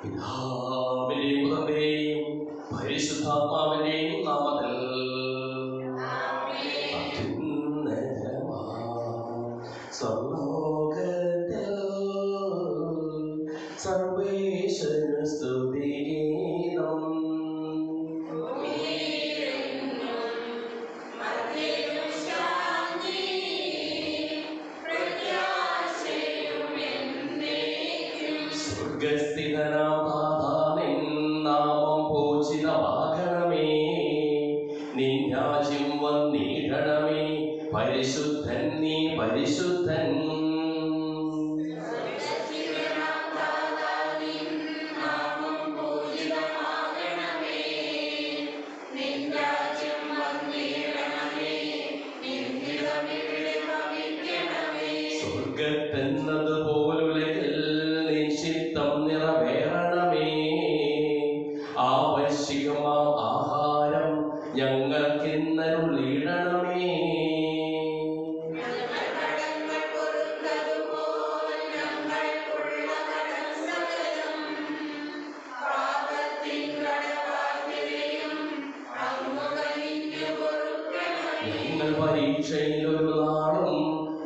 പിതാവിന്റെയും പുത്രന്റെയും പരിശുദ്ധാത്മാവിന്റെയും നാമത്തിൽ സർവലോകത്തിൽ സർവേശ്വര സ്തുതിഗീതം. സ്വർഗസ്ഥിതനാം നാഥാ, നിൻ നാമം പൂജിതമാകണമേ. നിൻ രാജ്യം വന്നിടണമേ. പരിശുദ്ധൻ നീ പരിശുദ്ധൻ. സ്വർഗത്തെന്നതുപോലുലകിൽ നിൻ ചിത്തം നിറവേറണമേ. ആവശ്യകമാം ആഹാരം ഞങ്ങൾക്കിന്നരുളിയിടണമേ. ഞങ്ങൾ പരീക്ഷയിൽ ഒരു നാളും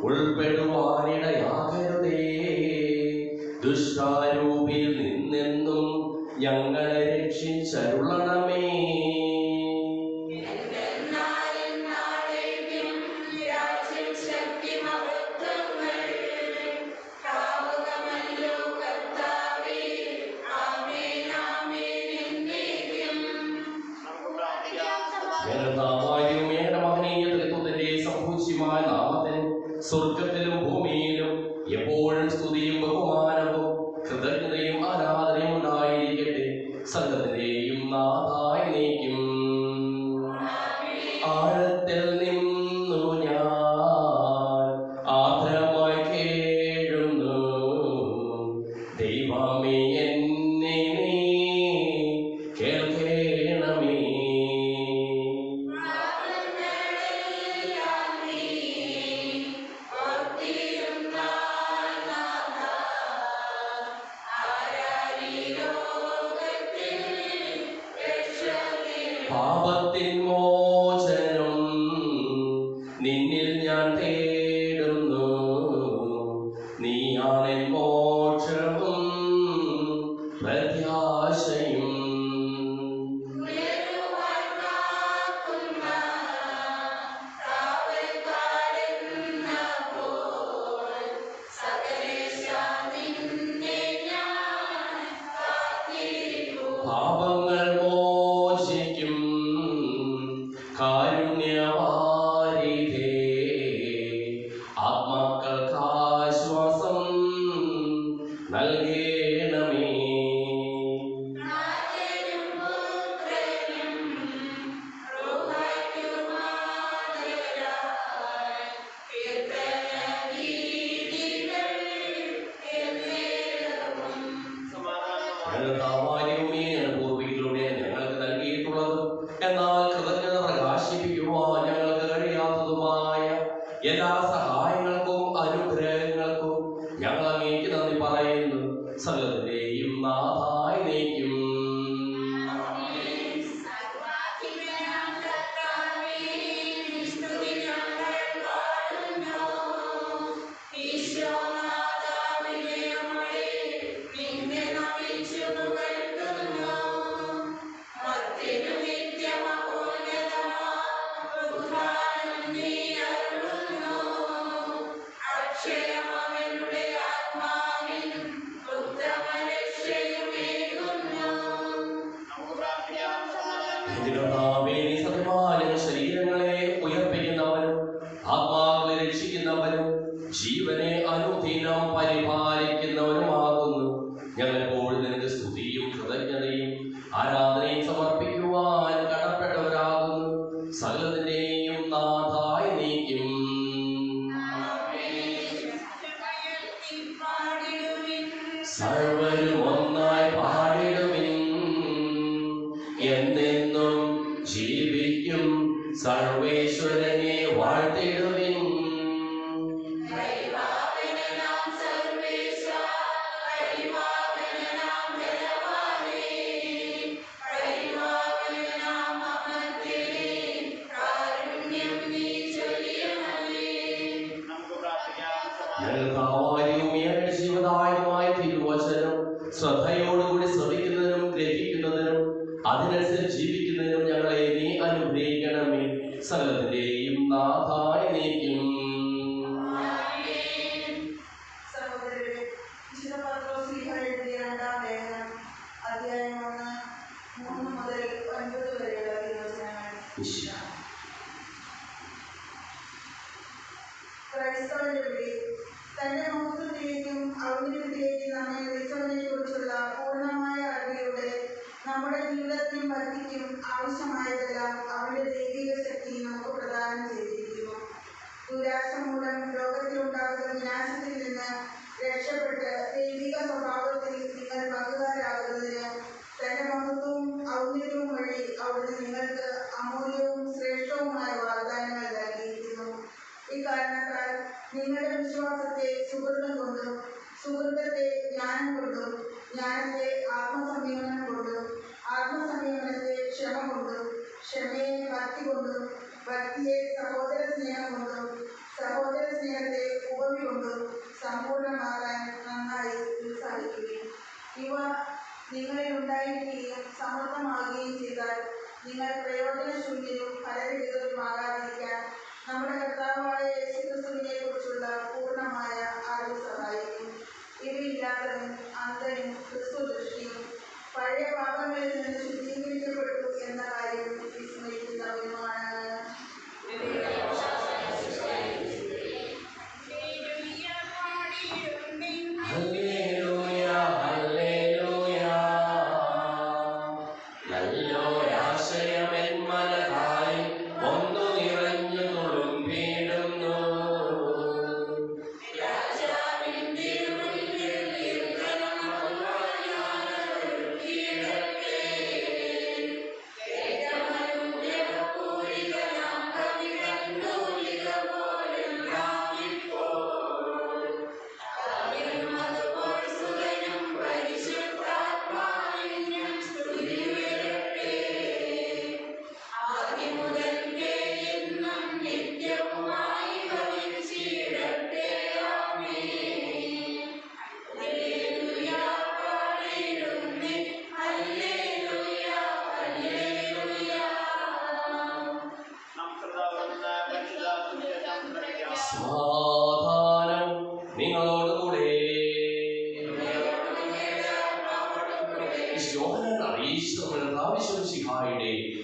ഉൾപ്പെടുവാനിടയാകരുതേ. ദുഷ്ടാരൂപിയിൽ നിന്നെന്നും ഞങ്ങളെ രക്ഷിച്ചരുളണമേ. സംഭൂജ്യമായ നാമത്തിന് സ്വർഗത്തിലും ഭൂമിയിലും എപ്പോഴും സ്തുതിയും ബഹുമാനവും കൃതജ്ഞതയും ആരാധനയും ഉണ്ടായിരിക്കട്ടെ, സകലത്തിന്റെയും നാഥായി നീക്കും. ആഴത്തിൽ നിന്നു ഞാൻ ആർദ്രമായി കേഴുന്നു, ദൈവമേ എന്നെ നീ കേൾക്കണമേ. പാപത്തിൻ മോചനം നിന്നിൽ ഞാൻ തേടുന്നു, നീയാണെൻ മോക്ഷവും പ്രത്യാശയും. പാപങ്ങൾ മോചിക്കും കാരുണ്യവാരിധേ, ആത്മാക്കൾക്കാശ്വാസം നൽകണമേ. പൂർവികളുടെ ഞങ്ങൾക്ക് നൽകിയിട്ടുള്ളത്, എന്നാൽ കൃതജ്ഞത പ്രകാശിപ്പിക്കുവാൻ ഞങ്ങൾക്ക് കഴിയാത്തതുമായ എല്ലാ സഹായങ്ങൾക്കും അനുഗ്രഹങ്ങൾക്കും ഞങ്ങൾ അങ്ങേക്ക് നന്ദി പറയുന്നു, സകലത്തിന്റെയും നാഥായി നീക്കും. ശരീരങ്ങളെ ഉയർപ്പിക്കുന്നവനും ആത്മാക്കളെ രക്ഷിക്കുന്നവനും ജീവനെ അനുദിനം പരിപാലിക്കുന്നവനുമാകുന്നു. ഞങ്ങളെപ്പോൾ നിനക്ക് സ്തുതിയും കൃതജ്ഞതയും ആരാധനയും സമർപ്പിക്കുവാൻ കടപ്പെട്ടവരാകുന്നു, സകലത്തിന്റെയും നാഥായി നീക്കും. സർവരും ഒന്നായി പാടിടുവിൻ, എന്നെന്നും ജീവിക്കും സർവേശ്വരനെ വാഴ്ത്തിടുവിൻ. സർവേശ്വര ഞങ്ങൾക്ക് ആവാര്യവും ജീവദായകമായ തിരുവചനം ശ്രദ്ധയോടുകൂടി ശ്രമിക്കുന്നതിനും ഗ്രഹിക്കുന്നതിനും അതിനനുസരിച്ച് ജീവിക്കുന്നതിനും ഞങ്ങളെ നീ അനുഗ്രഹിക്കണമേ. സകലത്തിന്റെയും നാഥായ നീക്കും. തന്റെ മഹത്വത്തിലേക്കും ഔന്നത്യത്തിലേക്കും നമ്മെ വിളിച്ചവനെ കുറിച്ചുള്ള പൂർണ്ണമായ അറിവിലൂടെ നമ്മുടെ ജീവിതത്തിനും ഭക്തിക്കും ആവശ്യമായതെല്ലാം അവന്റെ ദൈവിക ശക്തി നമുക്ക് പ്രദാനം ചെയ്തിരിക്കുന്നു. ദുരാശ മൂലം ലോകത്തിലുണ്ടാകുന്ന വിനാശത്തിൽ നിന്ന് രക്ഷപ്പെട്ട് ദൈവിക സ്വഭാവത്തിൽ നിങ്ങൾ പങ്കുകാരാകുന്നതിന് തന്റെ മഹത്വവും ഔന്നത്യവും വഴി അവിടുന്ന് നിങ്ങൾക്ക് അമൂല്യവും ശ്രേഷ്ഠവുമായ വാഗ്ദാനങ്ങൾ നൽകിയിരിക്കുന്നു. ഇക്കാരണത്താൽ നിങ്ങളുടെ വിശ്വാസത്തെ സുഹൃതം കൊണ്ടും സുഹൃത്തത്തെ ജ്ഞാനം കൊണ്ടും ജ്ഞാനത്തെ ആത്മസംയമനം കൊണ്ടും ആത്മസംയമനത്തെ ക്ഷമ കൊണ്ടും ക്ഷമയെ ഭക്തി കൊണ്ടും ഭക്തിയെ സഹോദര സ്നേഹം കൊണ്ടും സഹോദര സ്നേഹത്തെ ഉപമി കൊണ്ടും സമ്പൂർണ്ണമാകാൻ നന്നായി ഉത്സാഹിക്കുകയും ഇവ നിങ്ങളിൽ ഉണ്ടായിരിക്കുകയും സമൃദ്ധമാകുകയും ചെയ്താൽ നിങ്ങൾ പ്രയോജനശൂന്യരും ഫലരഹിതരുമാകാതിരിക്കാൻ നമ്മുടെ കർത്താവായ യേശുക്രിസ്തുവിനെ കുറിച്ചുള്ള പൂർണ്ണമായ അറിവ് സഹായിക്കും. ഇവയില്ലാത്തവൻ അന്ധനും ക്രിസ്തുദൃഷ്ടിയും പഴയ പാപങ്ങളിൽ നിന്ന് ശുദ്ധീകരിക്കപ്പെട്ടു എന്ന കാര്യം വിസ്മരിക്കുന്നവനുമാണ്.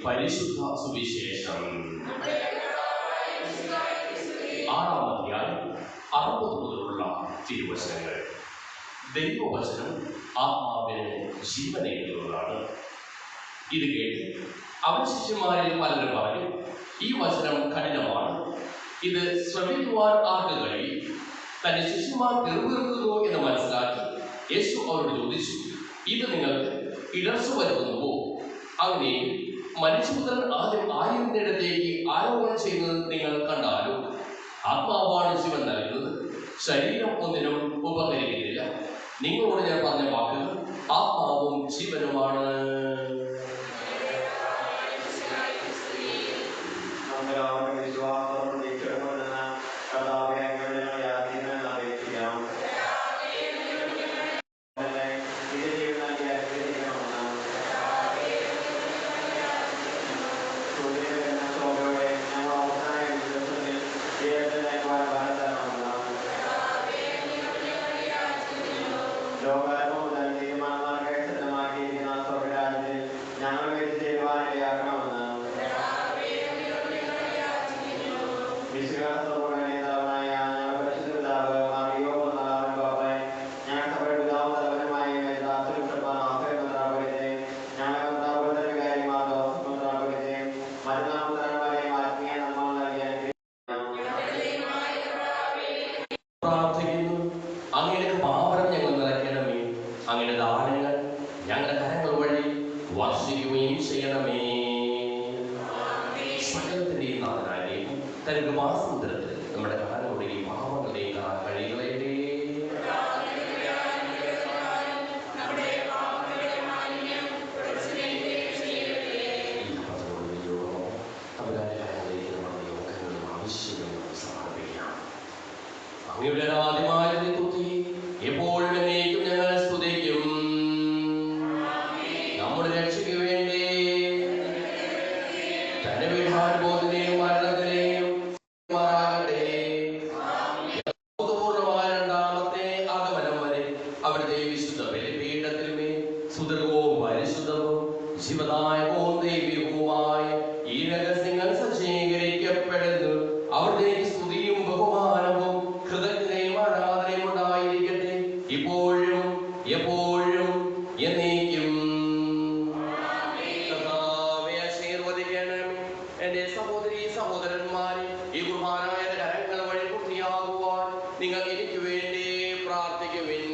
പരിശുദ്ധ സുവിശേഷം 6-ാം അധ്യായം 60 മുതലുള്ള തിരുവചനങ്ങൾ. ദൈവവചനം ആത്മാവിന് ജീവനേകുന്നതാണ്. ഇത് കേട്ട് അവൻ ശിഷ്യന്മാരിൽ പലരും പറഞ്ഞു, ഈ വചനം കഠിനമാണ്, ഇത് ശ്രമിക്കുവാൻ ആർക്ക് കഴിയും? തന്റെ ശിഷ്യന്മാർ കെറുകെറുക്കുന്നു എന്ന് മനസ്സിലാക്കി യേശു അവരോട് ചോദിച്ചു, ഇത് നിങ്ങൾക്ക് ഇടർച്ച വരുത്തുന്നുവോ? അങ്ങനെ മനുഷ്യപുത്രൻ ആദ്യം 1000 ഇടത്തേക്ക് ആരോപണം ചെയ്യുന്നത് നിങ്ങൾ കണ്ടാലും ആത്മാവാണ് ജീവൻ നൽകുന്നത്, ശരീരം ഒന്നിനും ഉപകരിക്കുന്നില്ല. നിങ്ങളോട് ഞാൻ പറഞ്ഞ വാക്കുകൾ ആത്മാവും ജീവനുമാണ്. നമ്മുടെ കാലങ്ങളുടെയും പാപങ്ങളുടെയും കഴികളെ അങ്ങയുടെ ആദ്യമായ സ്തുതി എപ്പോഴും എന്നേക്കും ഞങ്ങൾ സ്തുതിക്കും. നമ്മുടെ രക്ഷയ്ക്ക് വേണ്ടി തന്റെ പീഠാനുഭവത്തിനെയും മരണത്തിനെയും പൂർണ്ണമായ രണ്ടാമത്തെ ആഗമനം വരെ അവിടുത്തെ വിശുദ്ധ ബലിപീഠത്തിൽ മേൽ സുദൃഢവും പരിശുദ്ധവും ശിവദായകവും ദൈവികവുമായ ഈ രഹസ്യങ്ങൾ സജ്ജീകരിക്കപ്പെടുന്നു. അവിടുത്തെ സ്തുതിയും ബഹുമാനവും കൃതജ്ഞതയും ആരാധനയും ഉണ്ടായിരിക്കട്ടെ ഇപ്പോഴും എപ്പോഴും എന്നേക്കും. എന്റെ സഹോദരീ സഹോദരന്മാരെ, ഈ കുർബാനായ കരങ്ങൾ വഴി പൂർത്തിയാകുവാൻ നിങ്ങൾ എനിക്ക് വേണ്ടി പ്രാർത്ഥിക്കുവിൻ.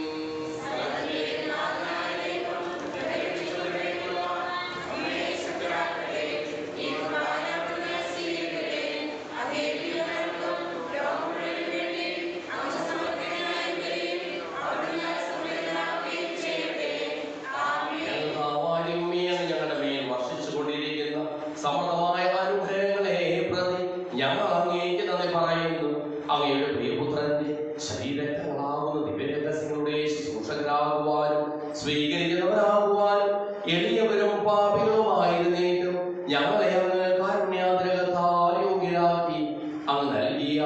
ഞങ്ങളുടെ മേൽ വർഷിച്ചുകൊണ്ടിരിക്കുന്ന സമൃദ്ധമായ അനുഗ്രഹങ്ങളെ പ്രതി ഞങ്ങൾ അങ്ങേക്ക് നന്ദി പറയുന്നു. അങ്ങയുടെ പ്രിയപുത്രന്റെ ശരീരങ്ങളാകുന്ന ദിവ്യരഹസ്യങ്ങളുടെ ശുശ്രൂഷകരാകുവാനും സ്വീകരിക്കുന്നവരാകുവാനും എളിയവരും പാപികളുമായിരുന്നേക്കും ഞങ്ങളെ അങ്ങ് കാരുണ്യാതിരകത്താൽ യോഗ്യരാക്കി. അങ്ങ് നൽകിയ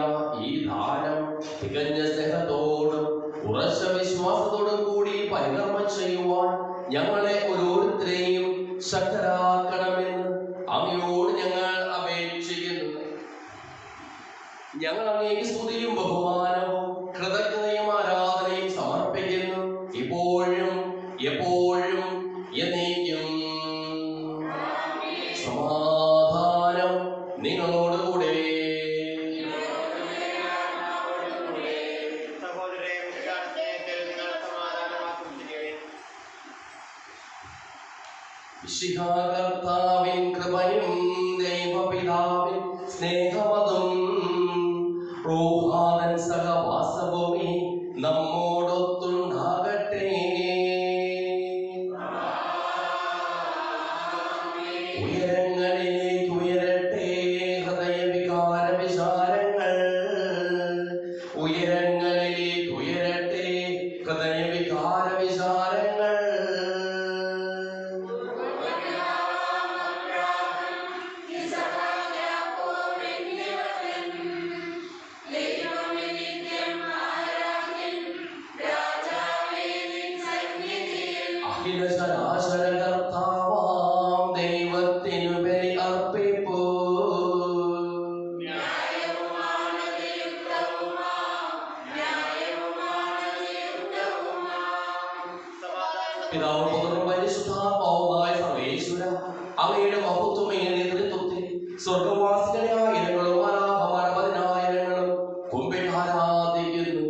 ഈ ദാനം തികഞ്ഞ സ്നേഹത്തോടും ഉറച്ച വിശ്വാസത്തോടും കൂടി പരികർമ്മം ചെയ്യുവാൻ ഞങ്ങളെ ഓരോരുത്തരെയും ശക്തരാക്കണമെന്ന് അങ്ങയോട് ഞങ്ങൾ അപേക്ഷിക്കുന്നു. ഞങ്ങൾ അങ്ങേക്ക് സ്തുതിയും ബഹുമാനവും കൃതജ്ഞതയും ആരാധനയും സമർപ്പിക്കുന്നു ഇപ്പോഴും എപ്പോഴും എന്നേക്കും. സമാധാനം നിങ്ങളോടുകൂടെ. കർത്താവിൻ കൃപയും ദൈവപിതാവിൻ സ്നേഹമതും റൂഹാദൻ സഹവാസവും നമ്മോടൊത്തുണ്ടാകട്ടെ. ഉയരങ്ങളിലേക്ക് ഉയരട്ടെ ഹൃദയവികാര വിചാരങ്ങൾ. ഉയരങ്ങളിലേക്ക് ഉയരട്ടെ ഹൃദയവികാര വിചാരങ്ങൾ. ശരാശരകർത്താവാം ദൈവത്തിനു ബലി അർപ്പിപ്പൂ. പിതാവ് പുത്രനും പരിശുദ്ധാത്മാവുമായ സർവേശ്വര, അങ്ങയുടെ മഹത്വമേ നേതൃത്വത്തിൽ സ്വർഗവാസികളായ ആയിരങ്ങളും അനാഥമായ പതിനായിരങ്ങളും കുമ്പിട്ട് ആരാധിക്കുന്നു.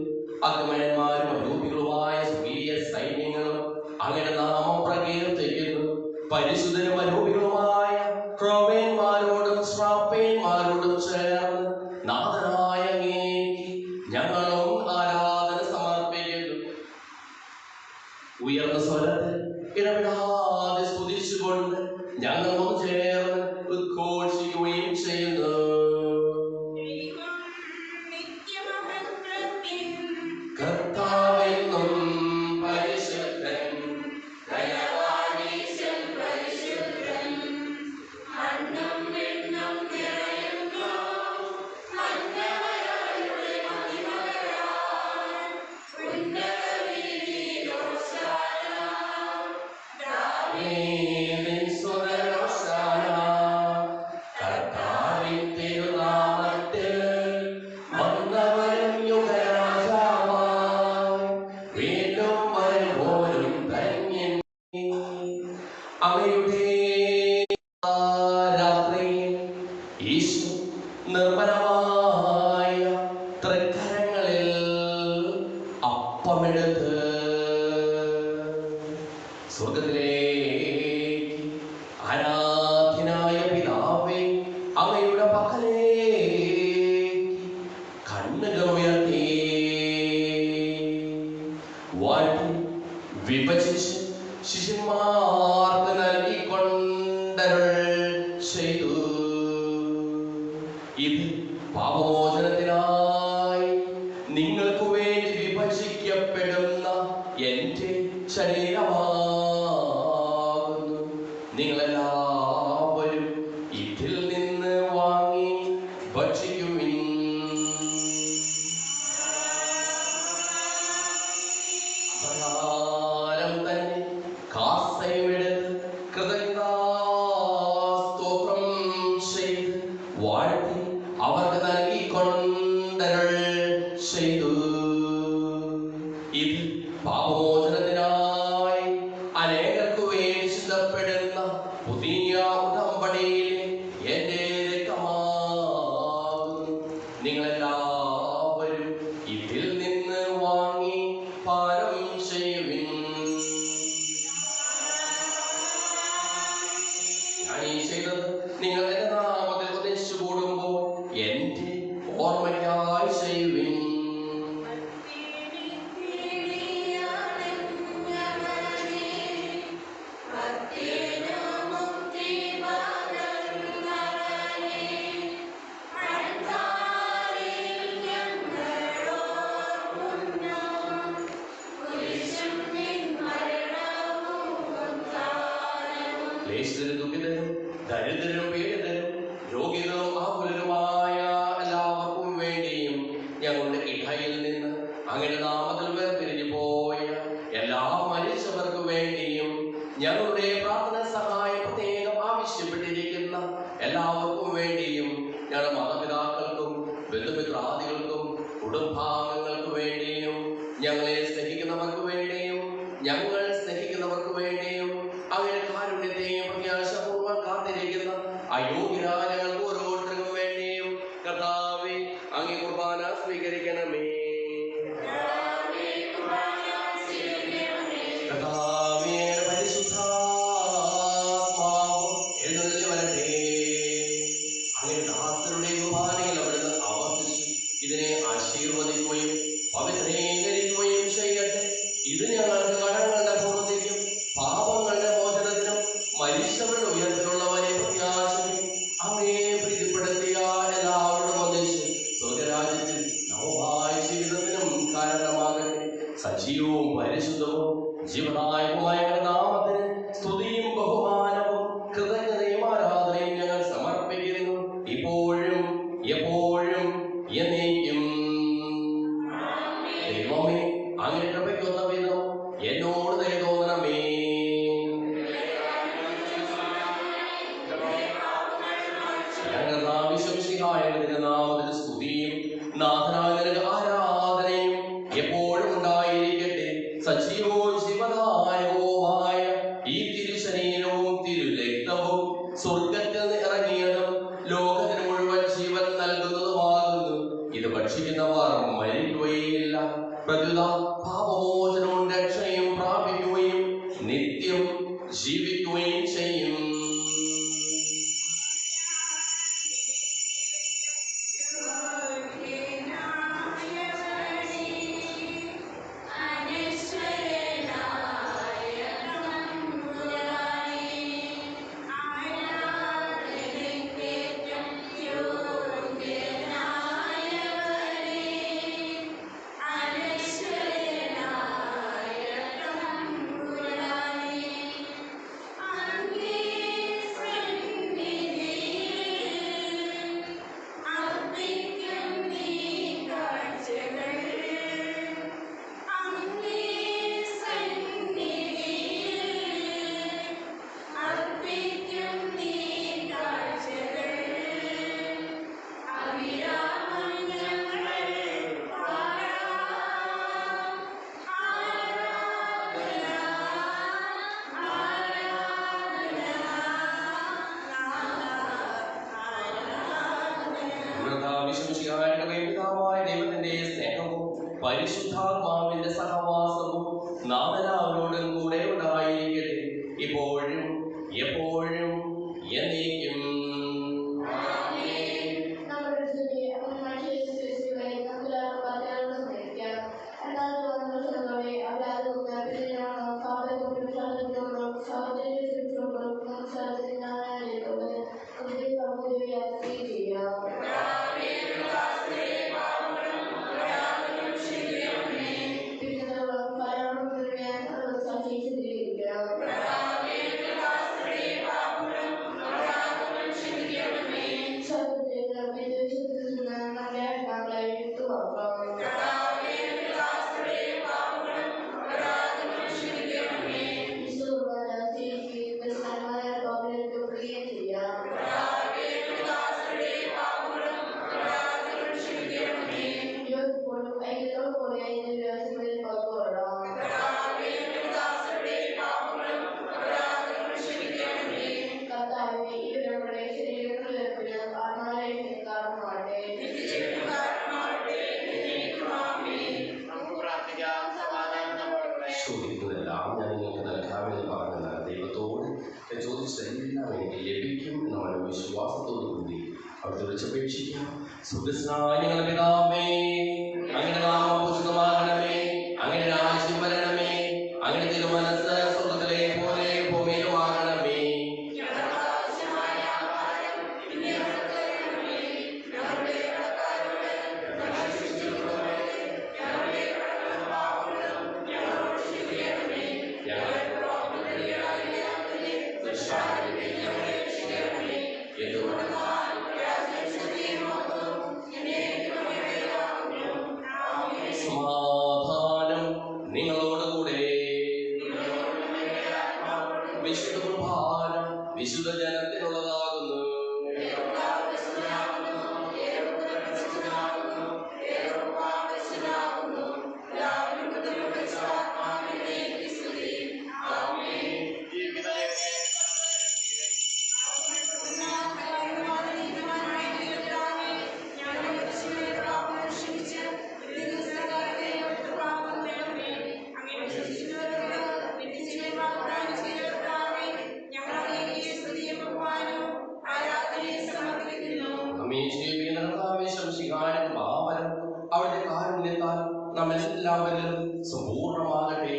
അഗ്നിമയന്മാരും അരൂപികളുമായ സ്വർഗീയ സൈന്യങ്ങളും അങ്ങയുടെ നാമം പ്രകീർത്തിക്കുന്നു. പരിശുദ്ധരും അരൂപികളുമായ ക്രോവേന്മാരോടും ശ്രാപ്പേന്മാരോടും ചേർന്ന് നാഥനായ അങ്ങേക്ക് ഞങ്ങളും ആരാധന സമർപ്പിക്കുന്നു. ഉയർന്ന സ്വരത്തിൽ ഇടപെടാതെ സ്തുതിച്ചുകൊണ്ട് ഞങ്ങൾ ഒന്ന് ചേർന്ന് ഉദ്ഘോഷിക്കുകയും ചെയ്യുന്നു. കർത്താവെന്നും പരിശുദ്ധൻ, കർത്താവിൻ തിരുനാമത്തിൽ വന്നവരും യുഗരാജാവായി വീണ്ടും വരുമ്പോഴും ധന്യൻ. അങ്ങയുടെ രാത്രിയിൽ ഈശോ നിർമ്മലമായ തൃക്കരങ്ങളിൽ അപ്പമെടുത്ത് സ്വർഗത്തിലേക്ക് ആരാധ്യനായ പിതാവേ അങ്ങയുടെ പക്കലേക്ക് കണ്ണുകൾ ഉയർത്തി വാഴ്ത്തി വിഭജിച്ച് ശിഷ്യന്മാർക്ക് നൽകിക്കൊണ്ടരുൾ ചെയ്തു. ഇത് പാപമോചനത്തിനായി നിങ്ങൾക്ക് ഇത് പാപമോചനത്തിനായി അനേകർക്കു വേണ്ടി ചിന്തപ്പെടുന്ന പുതിയ ഉടമ്പടിയിലെ എന്റെ രക്തമാകുന്നു. നിങ്ങളെല്ലാവരും ഇതിൽ നിന്ന് വാങ്ങി പാനം ചെയ്യുവിൻ. ഞാൻ ഈ ചെയ്തത് നിങ്ങൾ എന്റെ നാമത്തിൽ ഉപദേശിച്ചു കൂടുമ്പോൾ എന്റെ ഓർമ്മയ്ക്കായി ചെയ്യുവിൻ. ക്ലേശിതരും ദുഃഖിതരും ദരിദ്രരും പീഡിതരും രോഗികളും ആകുലരുമായ എല്ലാവർക്കും വേണ്ടിയും ഞങ്ങളുടെ ഇടയിൽ നിന്ന് അങ്ങയുടെ നാമത്തിൽ വേർപിരിഞ്ഞു പോയ എല്ലാ മനുഷ്യർക്കു വേണ്ടിയും ഞങ്ങളുടെ പ്രാർത്ഥന സഹായം പ്രത്യേകം ആവശ്യപ്പെട്ടിരിക്കുന്ന എല്ലാവർക്കും വേണ്ടിയും ഞങ്ങളുടെ മാതാപിതാക്കൾക്കും ബന്ധുമിത്രാദികൾക്കും കുടുംബാംഗങ്ങൾക്ക് വേണ്ടിയും ഞങ്ങളെ സ്നേഹിക്കുന്നവർക്ക് വേണ്ടിയും ഞങ്ങൾ സ്നേഹിക്കുന്നവർക്ക് വേണ്ടിയും അങ്ങനെ കാരുണ്യത്തെയും പ്രത്യാശപൂർവ്വം കാത്തിരിക്കുന്ന അയോഗ്യരായ ഞങ്ങൾക്ക് ഓരോരുത്തർക്കും വേണ്ടിയും കർത്താവേ അങ്ങേ കുർബാന സ്വീകരിക്കണമേ. കർത്താവേ പരിശുദ്ധാത്മാവ് എഴുന്നള്ളി വരട്ടെ. അങ്ങനെ ദാസരുടെ കുർബാനയിൽ അവിടുന്ന് ആവർത്തിച്ച് ഇതിനെ ആശീർവദിക്കുകയും പവിത്രീകരിക്കുകയും ചെയ്യട്ടെ. ഇത് ഞങ്ങൾക്ക് കടങ്ങളുടെ പൂർത്തിക്കും പാപങ്ങളുടെ മോചനത്തിനും മരിച്ചവരുടെ ഉയരത്തിലുള്ള വലിയ പ്രത്യാശയും അങ്ങേ പ്രീതിപ്പെടുത്തിയ എല്ലാവരോടും ഒന്നിച്ച് സ്വർഗരാജ്യത്തിൽ നവമായ ജീവിതത്തിനും കാരണമാകട്ടെ. സജീവവും പരിശുദ്ധവും ജീവദായകവുമായ നാമത്തിന് സ്തുതിയും ബഹുമാനവും കൃതജ്ഞതയും ആരാധനയും ഞങ്ങൾ സമർപ്പിക്കുന്നു, ഇപ്പോഴും എപ്പോഴും എന്നേക്കും. ദൈവമേ, അങ്ങയുടെ കൃപയ്ക്കൊത്ത വിധം എന്നോട് ദയ തോന്നണമേ. ഞങ്ങളുടെ നാമത്തിന് സ്തുതിയും നാഥനായ ആരാധനയും എപ്പോഴും ഉണ്ടായിരിക്കട്ടെ. സജീവവും ജീവദായകവുമായ ഈ തിരുശരീരവും തിരുരക്തവും സ്വർഗത്തിൽ നിന്ന് ഇറങ്ങിയതും ലോകത്തിന് മുഴുവൻ ജീവൻ നൽകുന്നതുമാകുന്നു. ഇത് ഭക്ഷിക്കുന്നവർ മരിക്കുകയില്ല, പ്രത്യുത പാപമോചനവും രക്ഷയും പ്രാപിക്കുകയും നിത്യം ജീവിക്കുകയും ചെയ്യും. ദൈവത്തിന്റെ സ്നേഹവും പരിശുദ്ധാത്മാവിന്റെ സഹവാസവും നാം എല്ലാവരോടും കൂടെ ഉണ്ടായിരിക്കട്ടെ, ഇപ്പോഴും എപ്പോഴും എന്നേക്കും. ചോദിക്കുന്നതെല്ലാം ഞാൻ നിങ്ങൾക്ക് നൽകാമെന്ന് പറഞ്ഞത് ദൈവത്തോട് ചോദിച്ചതെല്ലാം എനിക്ക് ലഭിക്കും എന്ന മനോവിശ്വാസത്തോടു കൂടി അവിടുത്തെ വിളിച്ചപേക്ഷിക്കാം. സുഖസ്നായ ഞങ്ങളുടെ പിതാവേ, അങ്ങയുടെ നാമം പൂജിതമാകണമേ, അങ്ങയുടെ രാജ്യം വരണമേ, അങ്ങയുടെ തിരുമനസ്സ് സ്വർഗ്ഗത്തിലെ പോലെ ഭൂമിയിലുമാകണമേ. സമാധാനം നിങ്ങളോടുകൂടെ. വിശുദ്ധ കുർബാന വിശുദ്ധ ജനത്തിനുള്ളതാകുന്നു. അവിടുത്തെ കാരുണ്യത്താൽ നമ്മളെല്ലാവരിലും സമ്പൂർണ്ണമാകട്ടെ.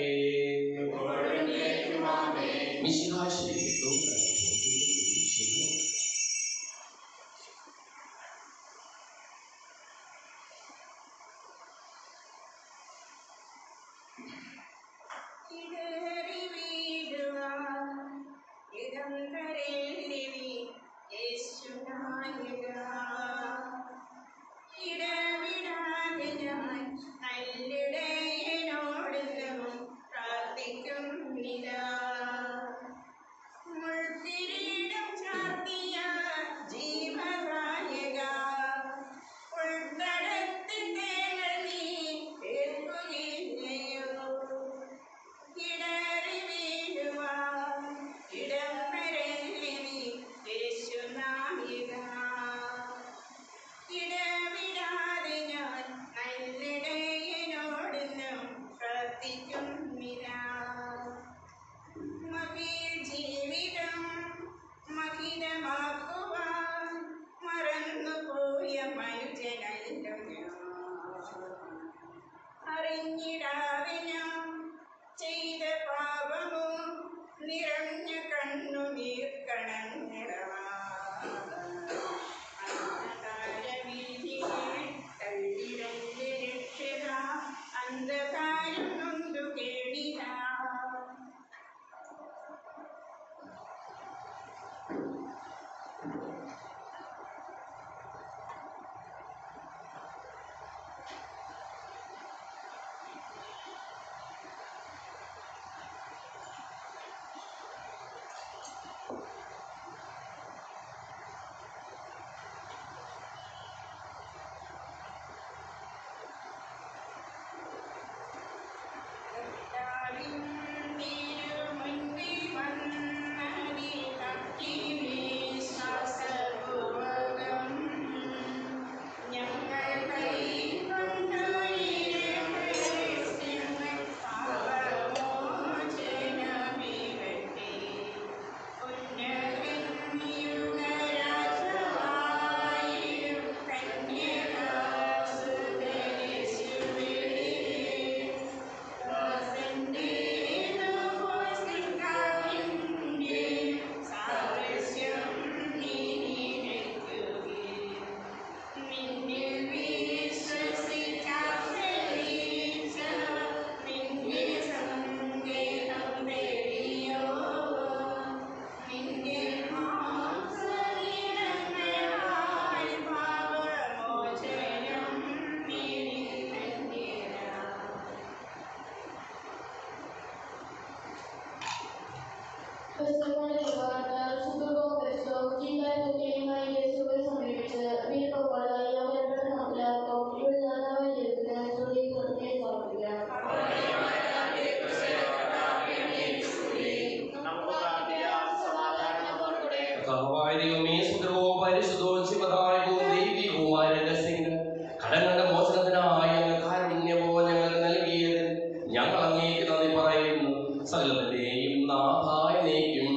സകലത്തിന്റെയും നാഥായി നീക്കും.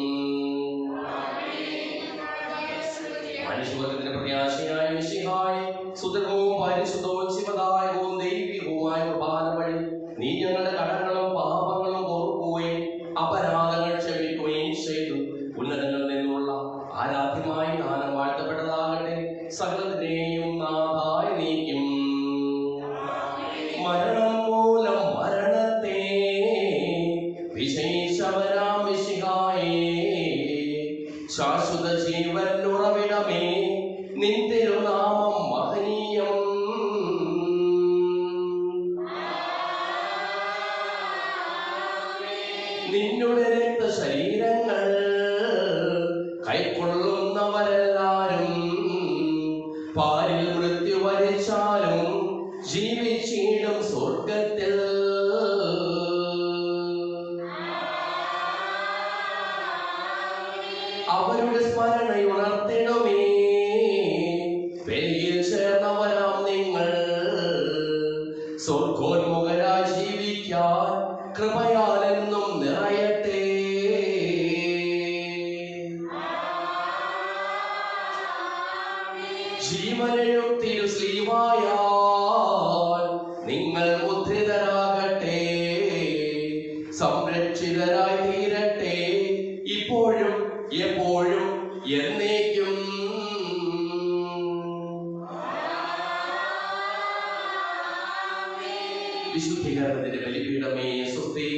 മനുഷ്യവർഗത്തിന്റെ പ്രത്യാശയായ മിശിഹായെ സുദൃഢവും പരിശുദ്ധവും ശിവദായകവും ദൈവികവുമായ കുർബാന വഴി നീ ഞങ്ങളുടെ കടങ്ങളും പാപങ്ങളും ഓർക്കുകയും അപരാധങ്ങൾ ക്ഷമിക്കുകയും ചെയ്തു. ഉന്നതങ്ങളിൽ നിന്നുള്ള ആരാധ്യമായ ദാനം വാഴ്ത്തപ്പെട്ടതാകട്ടെ. സകലത്തിന്റെയും നാഥായി നീക്കും. മരണം മൂലം മരണത്തെ വിശേഷവരാം മിശിഹായേ, ശാശ്വത ജീവൻ ഉറവിടമേ, നിൻ തിരുനാമം മഹനീയം. നിന്നുടെ രക്തശരീരങ്ങൾ കൈക്കൊള്ളുന്നവരെല്ലാരും പാരിൽ മൃത്യു വരിച്ചാലും ജീവിച്ചിടും സ്വർഗത്തിൽ. അവരുടെ സ്മരണയുണർത്തിടുമേ, ബലിയിൽ ചേർന്നവരാം നിങ്ങൾ. സ്വർഗോന്മുഖരായി ജീവിക്കാൻ കൃപയാലെന്നും നിറയട്ടെ. ജീവനും തിരുസ്ലീവായാൽ നിങ്ങൾ മുദ്രിതരാകട്ടെ. സംരക്ഷിതരായി തീരട്ടെ, ഇപ്പോഴും എപ്പോഴും എന്നേക്കും. വിശുദ്ധീകരണത്തിന്റെ ബലിപീഠമേ സ്വസ്തി.